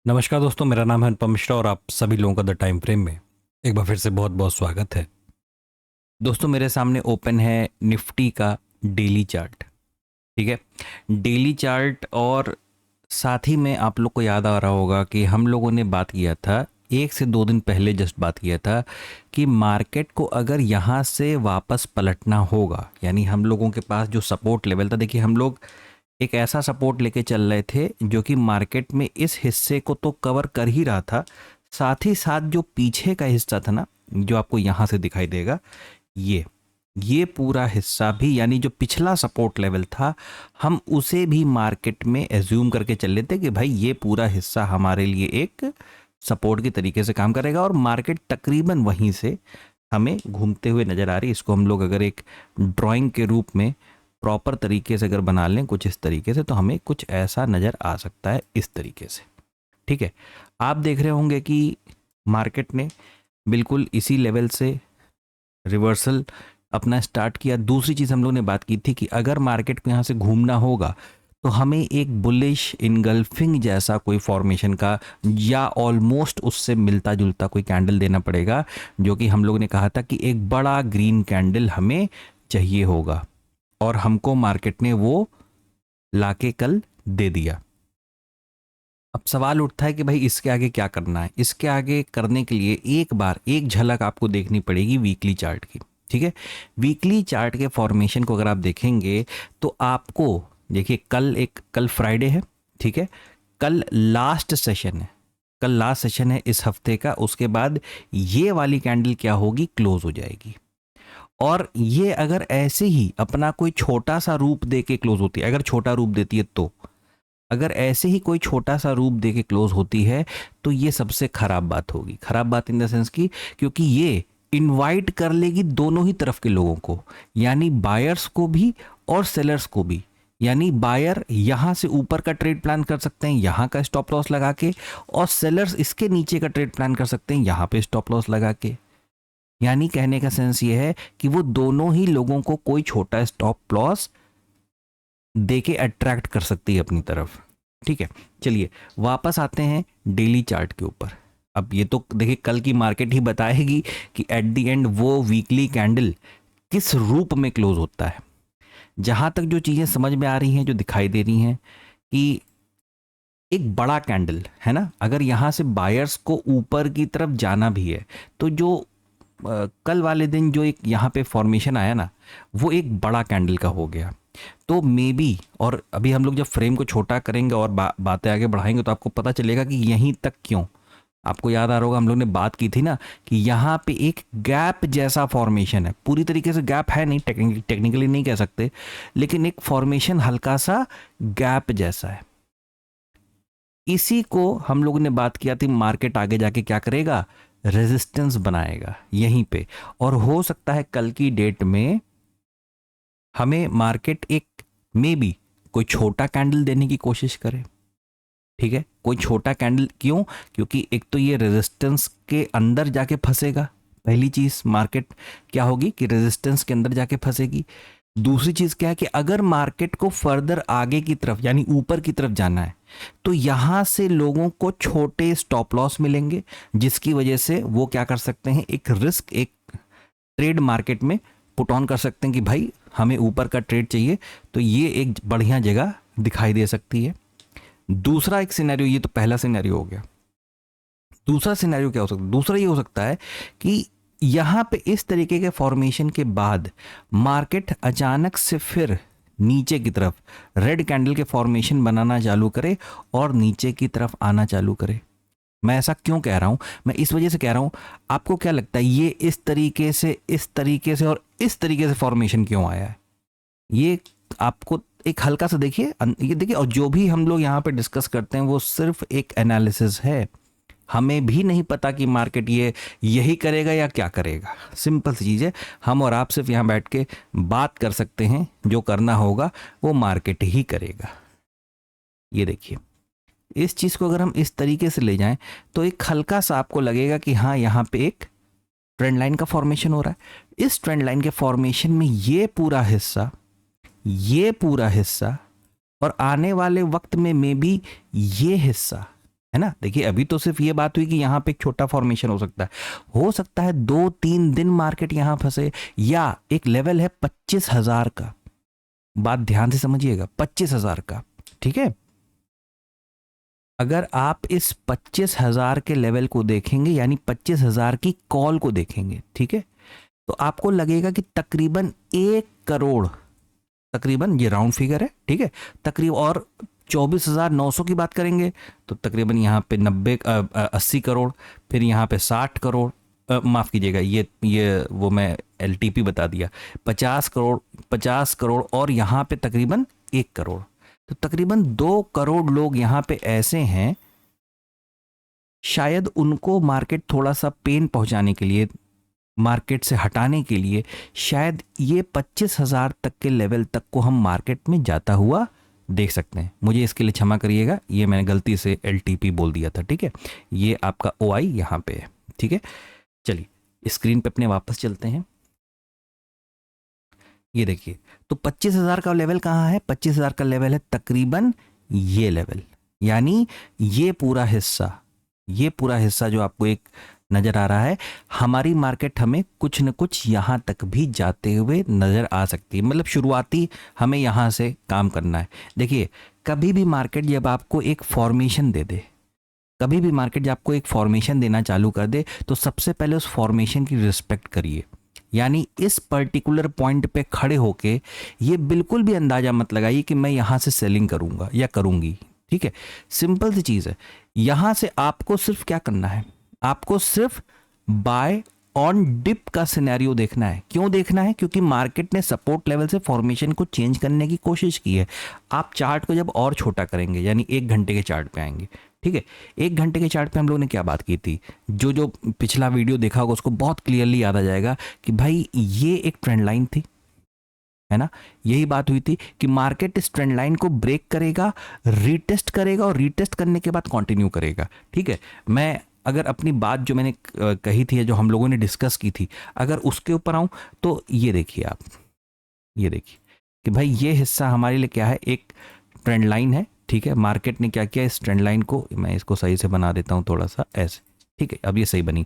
नमस्कार दोस्तों, मेरा नाम है अनुपम मिश्रा और आप सभी लोगों का द टाइम फ्रेम में एक बार फिर से बहुत बहुत स्वागत है। दोस्तों, मेरे सामने ओपन है निफ्टी का डेली चार्ट। ठीक है, डेली चार्ट। और साथ ही में आप लोग को याद आ रहा होगा कि हम लोगों ने बात किया था 1 से 2 दिन पहले, जस्ट बात किया था कि मार्केट को अगर यहाँ से वापस पलटना होगा, यानी हम लोगों के पास जो सपोर्ट लेवल था, देखिए हम लोग एक ऐसा सपोर्ट लेके चल रहे थे जो कि मार्केट में इस हिस्से को तो कवर कर ही रहा था, साथ ही साथ जो पीछे का हिस्सा था ना, जो आपको यहाँ से दिखाई देगा, ये पूरा हिस्सा भी, यानी जो पिछला सपोर्ट लेवल था, हम उसे भी मार्केट में एज्यूम करके चल लेते कि भाई ये पूरा हिस्सा हमारे लिए एक सपोर्ट के तरीके से काम करेगा और मार्केट तकरीबन वहीं से हमें घूमते हुए नज़र आ रही। इसको हम लोग अगर एक ड्राइंग के रूप में प्रॉपर तरीके से अगर बना लें कुछ इस तरीके से, तो हमें कुछ ऐसा नज़र आ सकता है इस तरीके से। ठीक है, आप देख रहे होंगे कि मार्केट ने बिल्कुल इसी लेवल से रिवर्सल अपना स्टार्ट किया। दूसरी चीज़ हम लोग ने बात की थी कि अगर मार्केट को यहाँ से घूमना होगा तो हमें एक बुलिश इनगल्फिंग जैसा कोई फॉर्मेशन का या ऑलमोस्ट उससे मिलता जुलता कोई कैंडल देना पड़ेगा, जो कि हम लोग ने कहा था कि एक बड़ा ग्रीन कैंडल हमें चाहिए होगा, और हमको मार्केट ने वो लाके कल दे दिया। अब सवाल उठता है कि भाई इसके आगे क्या करना है। इसके आगे करने के लिए एक बार एक झलक आपको देखनी पड़ेगी वीकली चार्ट की। ठीक है, वीकली चार्ट के फॉर्मेशन को अगर आप देखेंगे तो आपको देखिए, कल फ्राइडे है। ठीक है, कल लास्ट सेशन है, कल लास्ट सेशन है इस हफ्ते का। उसके बाद ये वाली कैंडल क्या होगी, क्लोज हो जाएगी। और ये अगर ऐसे ही अपना कोई छोटा सा रूप दे के क्लोज होती है, अगर छोटा रूप देती है तो, अगर ऐसे ही कोई छोटा सा रूप दे के क्लोज होती है तो ये सबसे खराब बात होगी। खराब बात इन द सेंस की, क्योंकि ये इनवाइट कर लेगी दोनों ही तरफ के लोगों को, यानी बायर्स को भी और सेलर्स को भी। यानी बायर यहाँ से ऊपर का ट्रेड प्लान कर सकते हैं यहाँ का स्टॉप लॉस लगा के, और सेलर्स इसके नीचे का ट्रेड प्लान कर सकते हैं यहाँ पे स्टॉप लॉस लगा के। यानी कहने का सेंस ये है कि वो दोनों ही लोगों को कोई छोटा स्टॉप लॉस दे के अट्रैक्ट कर सकती है अपनी तरफ। ठीक है, चलिए वापस आते हैं डेली चार्ट के ऊपर। अब ये तो देखिए कल की मार्केट ही बताएगी कि एट द एंड वो वीकली कैंडल किस रूप में क्लोज होता है। जहां तक जो चीज़ें समझ में आ रही हैं, जो दिखाई दे रही हैं, कि एक बड़ा कैंडल है ना, अगर यहाँ से बायर्स को ऊपर की तरफ जाना भी है तो जो कल वाले दिन जो एक यहाँ पे फॉर्मेशन आया ना, वो एक बड़ा कैंडल का हो गया। तो मे बी, और अभी हम लोग जब फ्रेम को छोटा करेंगे और बातें आगे बढ़ाएंगे तो आपको पता चलेगा कि यहीं तक क्यों। आपको याद आ रहा होगा हम लोग ने बात की थी ना कि यहाँ पे एक गैप जैसा फॉर्मेशन है। पूरी तरीके से गैप है नहीं, टेक्निकली नहीं कह सकते, लेकिन एक फॉर्मेशन हल्का सा गैप जैसा है। इसी को हम लोगों ने बात किया थी, मार्केट आगे जाके क्या करेगा, रेजिस्टेंस बनाएगा यहीं पे। और हो सकता है कल की डेट में हमें मार्केट एक मे बी कोई छोटा कैंडल देने की कोशिश करे। ठीक है, कोई छोटा कैंडल क्यों, क्योंकि एक तो ये रेजिस्टेंस के अंदर जाके फंसेगा। पहली चीज मार्केट क्या होगी कि रेजिस्टेंस के अंदर जाके फंसेगी। दूसरी चीज क्या है कि अगर मार्केट को फर्दर आगे की तरफ यानी ऊपर की तरफ जाना है तो यहां से लोगों को छोटे स्टॉप लॉस मिलेंगे, जिसकी वजह से वो क्या कर सकते हैं, एक रिस्क, एक ट्रेड मार्केट में पुट ऑन कर सकते हैं कि भाई हमें ऊपर का ट्रेड चाहिए। तो ये एक बढ़िया जगह दिखाई दे सकती है। दूसरा एक सिनेरियो, ये तो पहला सिनेरियो हो गया। दूसरा सिनेरियो क्या हो सकता है, दूसरा ये हो सकता है कि यहाँ पे इस तरीके के फॉर्मेशन के बाद मार्केट अचानक से फिर नीचे की तरफ रेड कैंडल के फॉर्मेशन बनाना चालू करे और नीचे की तरफ आना चालू करे। मैं ऐसा क्यों कह रहा हूं, मैं इस वजह से कह रहा हूं, आपको क्या लगता है ये इस तरीके से, इस तरीके से और इस तरीके से फॉर्मेशन क्यों आया है? ये आपको एक हल्का सा देखिए, ये देखिए, और जो भी हम लोग यहाँ पे डिस्कस करते हैं वो सिर्फ एक एनालिसिस है। हमें भी नहीं पता कि मार्केट ये यही करेगा या क्या करेगा। सिंपल सी चीज़ है, हम और आप सिर्फ यहाँ बैठ के बात कर सकते हैं, जो करना होगा वो मार्केट ही करेगा। ये देखिए, इस चीज़ को अगर हम इस तरीके से ले जाएं तो एक हल्का सा आपको लगेगा कि हाँ यहाँ पे एक ट्रेंड लाइन का फॉर्मेशन हो रहा है। इस ट्रेंड लाइन के फॉर्मेशन में ये पूरा हिस्सा, ये पूरा हिस्सा, और आने वाले वक्त में मे बी ये हिस्सा है ना। देखिए अभी तो सिर्फ ये बात हुई कि यहाँ पे एक छोटा फॉर्मेशन हो सकता है 2-3 दिन मार्केट यहाँ फंसे, या एक लेवल है 25,000 का, बात ध्यान से समझिएगा, 25,000 का, ठीक है। अगर आप इस 25,000 के लेवल को देखेंगे, यानी 25,000 की कॉल को देखेंगे, ठीक है, तो आपको लगेगा कि तकरीबन 1 करोड़, तकरीबन ये राउंड फिगर है, ठीक है, तकरीबन, और 24,900 की बात करेंगे तो तकरीबन यहाँ पे 80 करोड़, फिर यहाँ पे 60 करोड़, माफ़ कीजिएगा, ये वो मैं LTP बता दिया, 50 करोड़, और यहाँ पे तकरीबन 1 करोड़, तो तकरीबन 2 करोड़ लोग यहाँ पे ऐसे हैं, शायद उनको मार्केट थोड़ा सा पेन पहुंचाने के लिए, मार्केट से हटाने के लिए, शायद ये 25,000 तक के लेवल तक को हम मार्केट में जाता हुआ देख सकते हैं। मुझे इसके लिए क्षमा करिएगा, ये मैंने गलती से LTP बोल दिया था, ठीक है, ये आपका OI यहाँ पे है, ठीक है। चलिए स्क्रीन पे अपने वापस चलते हैं। ये देखिए, तो 25,000 का लेवल कहाँ है? 25,000 का लेवल है तकरीबन ये लेवल, यानी ये पूरा हिस्सा जो आपको एक नजर आ रहा है, हमारी मार्केट हमें कुछ न कुछ यहाँ तक भी जाते हुए नजर आ सकती है। मतलब शुरुआती हमें यहाँ से काम करना है। देखिए कभी भी मार्केट जब आपको एक फॉर्मेशन दे दे, कभी भी मार्केट जब आपको एक फॉर्मेशन देना चालू कर दे, तो सबसे पहले उस फॉर्मेशन की रिस्पेक्ट करिए। यानी इस पर्टिकुलर पॉइंट पे खड़े होके ये बिल्कुल भी अंदाजा मत लगाइए कि मैं यहाँ से सेलिंग करूँगा या करूँगी, ठीक है। सिंपल सी चीज़ है, यहाँ से आपको सिर्फ क्या करना है, आपको सिर्फ बाय ऑन डिप का सिनेरियो देखना है। क्यों देखना है? क्योंकि मार्केट ने सपोर्ट लेवल से फॉर्मेशन को चेंज करने की कोशिश की है। आप चार्ट को जब और छोटा करेंगे, यानी 1 घंटे के चार्ट पे आएंगे, ठीक है, 1 घंटे के चार्ट पे हम लोगों ने क्या बात की थी, जो पिछला वीडियो देखा होगा उसको बहुत क्लियरली याद आ जाएगा कि भाई ये एक ट्रेंड लाइन थी, है ना। यही बात हुई थी कि मार्केट इस ट्रेंड लाइन को ब्रेक करेगा, रीटेस्ट करेगा, और रीटेस्ट करने के बाद कंटिन्यू करेगा, ठीक है। मैं अगर अपनी बात जो मैंने कही थी, जो हम लोगों ने डिस्कस की थी, अगर उसके ऊपर आऊं तो ये देखिए आप, ये देखिए कि भाई ये हिस्सा हमारे लिए क्या है, एक ट्रेंड लाइन है, ठीक है। मार्केट ने क्या किया, इस ट्रेंड लाइन को, मैं इसको सही से बना देता हूं थोड़ा सा ऐसे, ठीक है, अब ये सही बनी।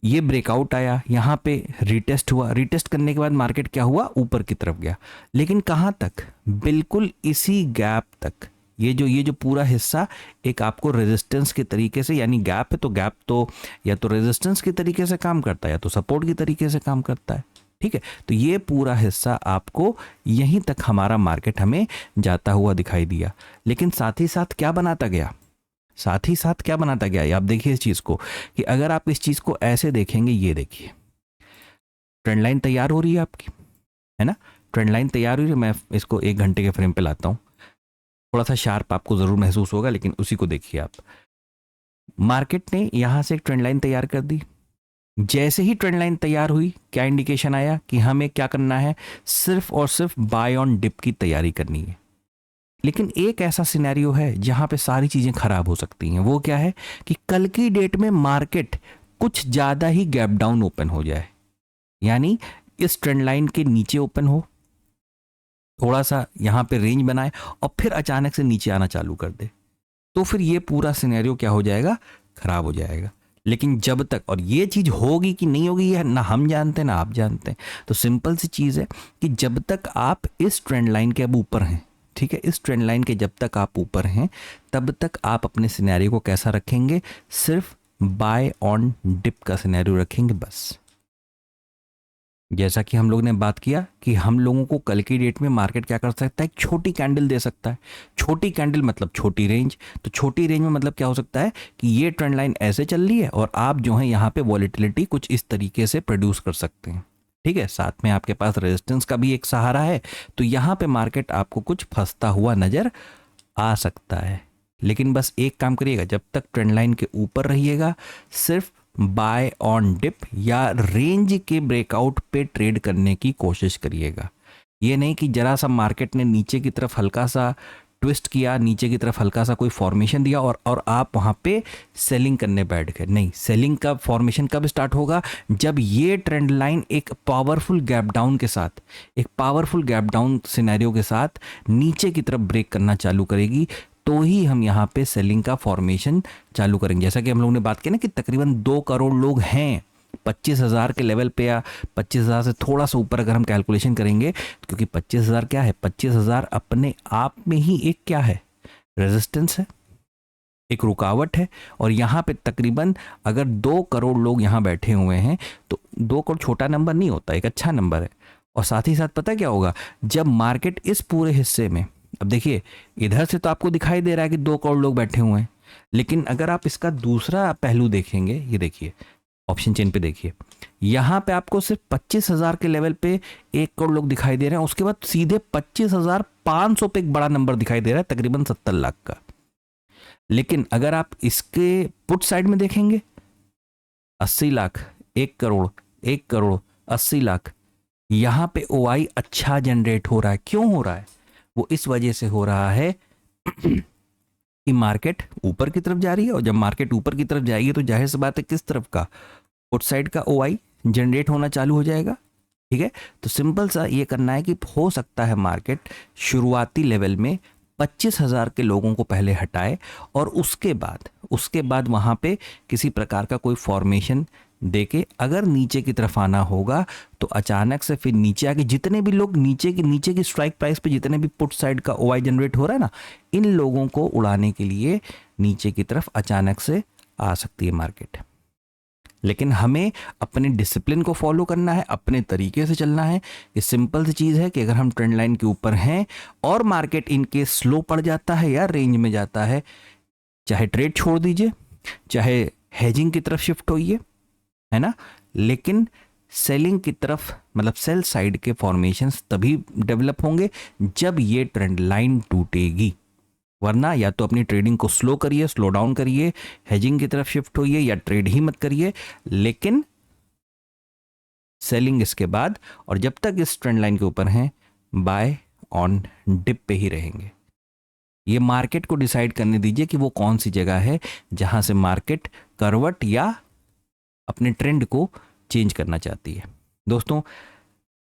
ये ब्रेकआउट आया, यहाँ पे रीटेस्ट हुआ, रीटेस्ट करने के बाद मार्केट क्या हुआ, ऊपर की तरफ गया, लेकिन कहाँ तक, बिल्कुल इसी गैप तक। ये जो पूरा हिस्सा एक आपको रेजिस्टेंस के तरीके से, यानी गैप है तो गैप तो या तो रेजिस्टेंस के तरीके से काम करता है या तो सपोर्ट की तरीके से काम करता है, ठीक है। तो ये पूरा हिस्सा आपको यहीं तक हमारा मार्केट हमें जाता हुआ दिखाई दिया, लेकिन साथ ही साथ क्या बनाता गया, साथ ही साथ क्या बनाता गया, आप देखिए इस चीज को, कि अगर आप इस चीज को ऐसे देखेंगे, ये देखिए ट्रेंड लाइन तैयार हो रही है आपकी, है ना, ट्रेंड लाइन तैयार हो रही है। मैं इसको 1 घंटे के फ्रेम पे लाता हूं, थोड़ा सा शार्प आपको जरूर महसूस होगा, लेकिन उसी को देखिए आप। मार्केट ने यहां से एक ट्रेंड लाइन तैयार कर दी, जैसे ही ट्रेंड लाइन तैयार हुई, क्या इंडिकेशन आया कि हमें क्या करना है, सिर्फ और सिर्फ बाय ऑन डिप की तैयारी करनी है। लेकिन एक ऐसा सिनेरियो है जहां पे सारी चीजें खराब हो सकती हैं। वो क्या है कि कल की डेट में मार्केट कुछ ज्यादा ही गैप डाउन ओपन हो जाए, यानी इस ट्रेंड लाइन के नीचे ओपन हो, थोड़ा सा यहां पे रेंज बनाए और फिर अचानक से नीचे आना चालू कर दे, तो फिर ये पूरा सिनेरियो क्या हो जाएगा, खराब हो जाएगा। लेकिन जब तक, और ये चीज होगी कि नहीं होगी है ना हम जानते हैं ना आप जानते हैं, तो सिंपल सी चीज है कि जब तक आप इस ट्रेंड लाइन के अब ऊपर हैं, ठीक है, इस ट्रेंड लाइन के जब तक आप ऊपर हैं, तब तक आप अपने सिनेरियो को कैसा रखेंगे, सिर्फ बाय ऑन डिप का सिनेरियो रखेंगे बस। जैसा कि हम लोग ने बात किया कि हम लोगों को कल की डेट में मार्केट क्या कर सकता है, एक छोटी कैंडल दे सकता है। छोटी कैंडल मतलब छोटी रेंज, तो छोटी रेंज में मतलब क्या हो सकता है कि ये ट्रेंड लाइन ऐसे चल रही है और आप जो है यहाँ पे वॉलेटिलिटी कुछ इस तरीके से प्रोड्यूस कर सकते हैं, ठीक है। साथ में आपके पास रेजिस्टेंस का भी एक सहारा है, तो यहाँ पे मार्केट आपको कुछ फंसता हुआ नजर आ सकता है। लेकिन बस एक काम करिएगा, जब तक ट्रेंड लाइन के ऊपर रहिएगा, सिर्फ बाय ऑन डिप या रेंज के ब्रेकआउट पे ट्रेड करने की कोशिश करिएगा। ये नहीं कि जरा सा मार्केट ने नीचे की तरफ हल्का सा ट्विस्ट किया, नीचे की तरफ हल्का सा कोई फॉर्मेशन दिया और आप वहाँ पे सेलिंग करने बैठ गए। नहीं, सेलिंग का फॉर्मेशन कब स्टार्ट होगा, जब ये ट्रेंड लाइन एक पावरफुल गैप डाउन के साथ, एक पावरफुल गैप डाउन सिनेरियो के साथ नीचे की तरफ ब्रेक करना चालू करेगी, तो ही हम यहाँ पे सेलिंग का फॉर्मेशन चालू करेंगे। जैसा कि हम लोगों ने बात की ना कि तकरीबन 2 करोड़ लोग हैं 25,000 के लेवल पे, या 25,000 से थोड़ा सा ऊपर अगर हम कैलकुलेशन करेंगे, क्योंकि 25,000 क्या है, 25,000 अपने आप में ही एक क्या है, रेजिस्टेंस है, एक रुकावट है। और यहाँ पे तकरीबन अगर 2 करोड़ लोग यहाँ बैठे हुए हैं तो 2 करोड़ छोटा नंबर नहीं होता, एक अच्छा नंबर है। और साथ ही साथ पता क्या होगा, जब मार्केट इस पूरे हिस्से में, अब देखिए इधर से तो आपको दिखाई दे रहा है कि 2 करोड़ लोग बैठे हुए हैं, लेकिन अगर आप इसका दूसरा पहलू देखेंगे, ये देखिए ऑप्शन चेन पे देखिए, यहाँ पे आपको सिर्फ 25,000 के लेवल पे 1 करोड़ लोग दिखाई दे रहे हैं, उसके बाद सीधे 25,500 पे एक बड़ा नंबर दिखाई दे रहा है, तकरीबन 70 लाख का। लेकिन अगर आप इसके पुट साइड में देखेंगे, 80 लाख, 1 करोड़, 1 करोड़, 80 लाख, यहां पे ओआई अच्छा जनरेट हो रहा है। क्यों हो रहा है? वो इस वजह से हो रहा है कि मार्केट ऊपर की तरफ जा रही है, और जब मार्केट ऊपर की तरफ जाएगी तो जाहिर सी बात है किस तरफ का, पुट साइड का ओआई जनरेट होना चालू हो जाएगा। ठीक है, तो सिंपल सा ये करना है कि हो सकता है मार्केट शुरुआती लेवल में 25,000 के लोगों को पहले हटाए, और उसके बाद वहां पे किसी प्रकार का कोई फॉर्मेशन देके अगर नीचे की तरफ आना होगा तो अचानक से फिर नीचे आके जितने भी लोग नीचे की स्ट्राइक प्राइस पे जितने भी पुट साइड का ओआई जनरेट हो रहा है ना, इन लोगों को उड़ाने के लिए नीचे की तरफ अचानक से आ सकती है मार्केट। लेकिन हमें अपने डिसिप्लिन को फॉलो करना है, अपने तरीके से चलना है। ये सिंपल सी चीज़ है कि अगर हम ट्रेंड लाइन के ऊपर हैं और मार्केट इनके स्लो पड़ जाता है या रेंज में जाता है, चाहे ट्रेड छोड़ दीजिए, चाहे हेजिंग की तरफ शिफ्ट होइए, है ना, लेकिन सेलिंग की तरफ, मतलब सेल साइड के फॉर्मेशंस तभी डेवलप होंगे जब ये ट्रेंड लाइन टूटेगी। वरना या तो अपनी ट्रेडिंग को स्लो करिए, स्लो डाउन करिए, हेजिंग की तरफ शिफ्ट होइए, या ट्रेड ही मत करिए, लेकिन सेलिंग इसके बाद, और जब तक इस ट्रेंड लाइन के ऊपर हैं बाय ऑन डिप पे ही रहेंगे। ये मार्केट को डिसाइड करने दीजिए कि वो कौन सी जगह है जहां से मार्केट करवट या अपने ट्रेंड को चेंज करना चाहती है। दोस्तों,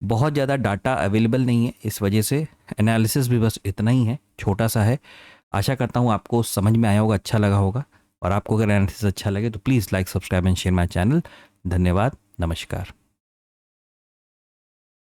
बहुत ज़्यादा डाटा अवेलेबल नहीं है, इस वजह से एनालिसिस भी बस इतना ही है, छोटा सा है। आशा करता हूँ आपको समझ में आया होगा, अच्छा लगा होगा, और आपको अगर एनालिसिस अच्छा लगे तो please like, subscribe and share my channel. धन्यवाद, नमस्कार।